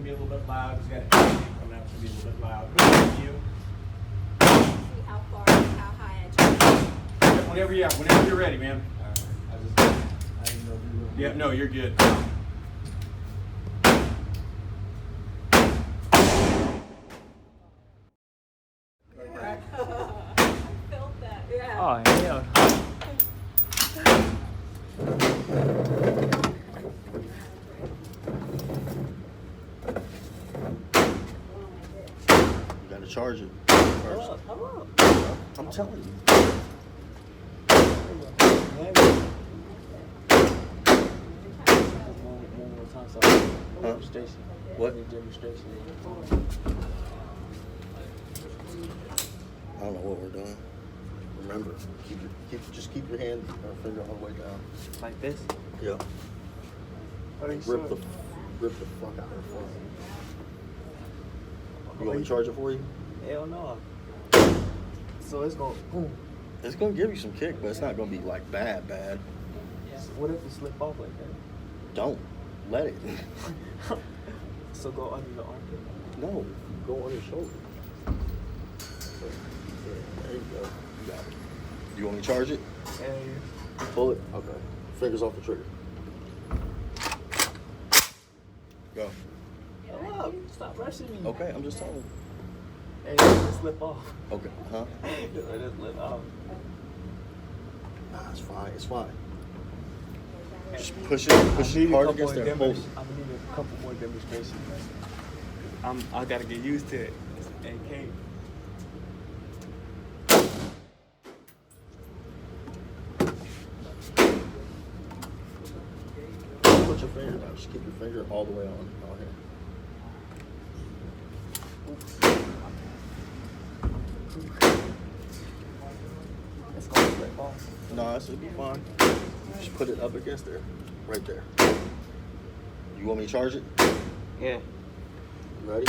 be a little bit loud. He's got it coming out. It's gonna be a little bit loud. Thank you. See how far, how high I jump. Whenever you're ready, man. I didn't know if you were. Yeah, no, you're good. I felt that. Yeah. Oh, hell. You gotta charge it first. I'm telling you. Huh? What? I don't know what we're doing. Remember, just keep your hand or finger all the way down. Like this? Yeah. Are you Rip sure? the fuck out of the phone. You want me to charge it for you? Hell no. So it's going boom. It's gonna give you some kick, but it's not gonna be like bad. What if it slip off like that? Don't let it. So go under the armpit? No, go on your shoulder. There you go. You got it. You want me to charge it? Yeah. Pull it. Okay. Fingers off the trigger. Go. Hold up. Stop rushing me. Okay, I'm just telling you. Hey, it just slip off. Okay. Huh? It just slip off. Nah, it's fine. It's fine. Just push it hard against there. Hold it. I'm gonna need a couple more demonstrations. I gotta get used to it. It's AK. Put your finger down. Just keep your finger all the way on here. It's gonna slip off. No, this will be fine. Just put it up against there. Right there. You want me to charge it? Yeah, Ready?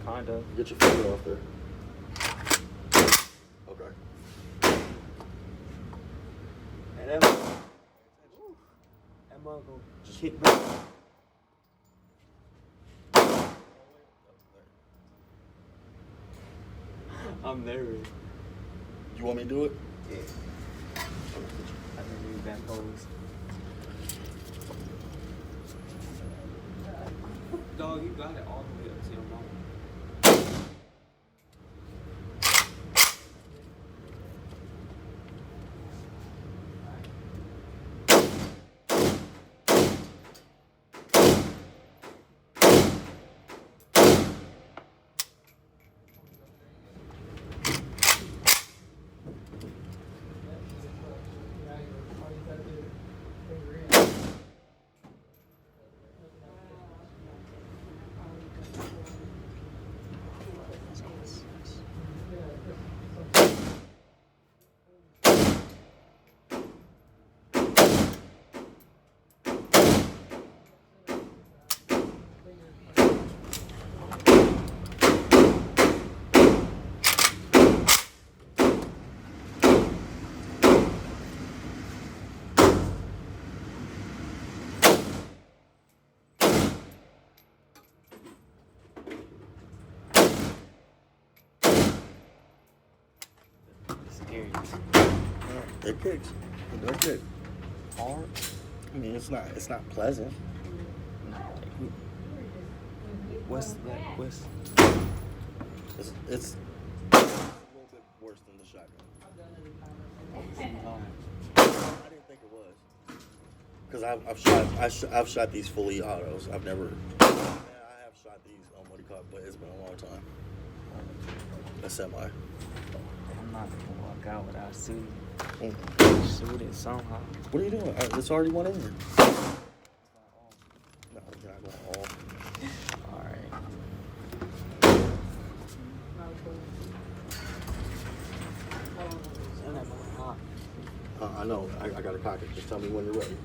kind of. Get your finger off there. Okay. And that mug gonna just kick back. I'm nervous. You want me to do it? Yeah. I didn't need that pose. Dog, you got it all the way up to your mouth. Scary. It kicks. It does kick. Hard. I mean, it's not pleasant. What's that? What's It's a little bit worse than the shotgun. I didn't think it was. Because I've shot these fully autos. I've never. I have shot these on what do you call it, but it's been a long time. A semi. I'm not gonna walk out without shooting. Mm. Shoot it somehow. What are you doing? It's already one in here. No, you're not going all. Alright. I know. I got a pocket. Just tell me when you're ready.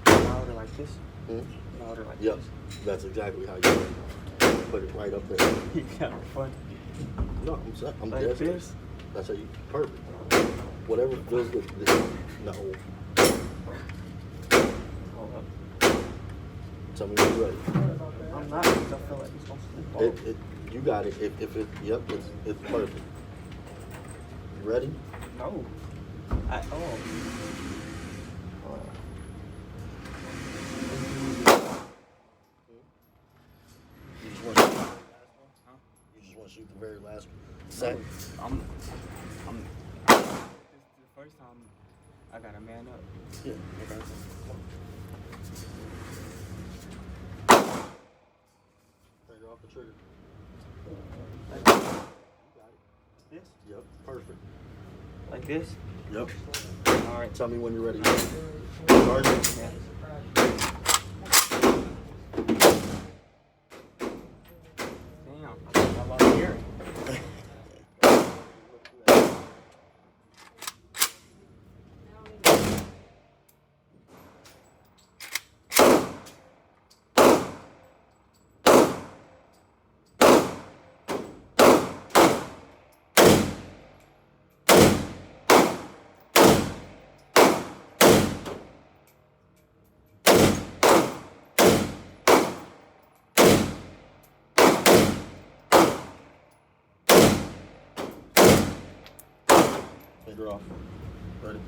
Louder like this? Hmm? Louder like Yep. this? That's exactly how you put it right up there. You got fun. No, I'm Like dead this? serious. That's how you. Perfect. Whatever feels good. No. Hold up. Tell me when you're ready. I'm not. feel like it's gonna slip off. You got it. If it, yep, it's perfect. You ready? No. You just want to shoot the very last one? Huh? You just want to shoot the very last one? Set. This is the first time I got a man up. Yeah. Okay. Finger off the trigger. You got it. This? Yep. Perfect. Like this? Yep. All right. Tell me when you're ready. Start. Yeah. Damn. I lost hearing. Finger off. Ready.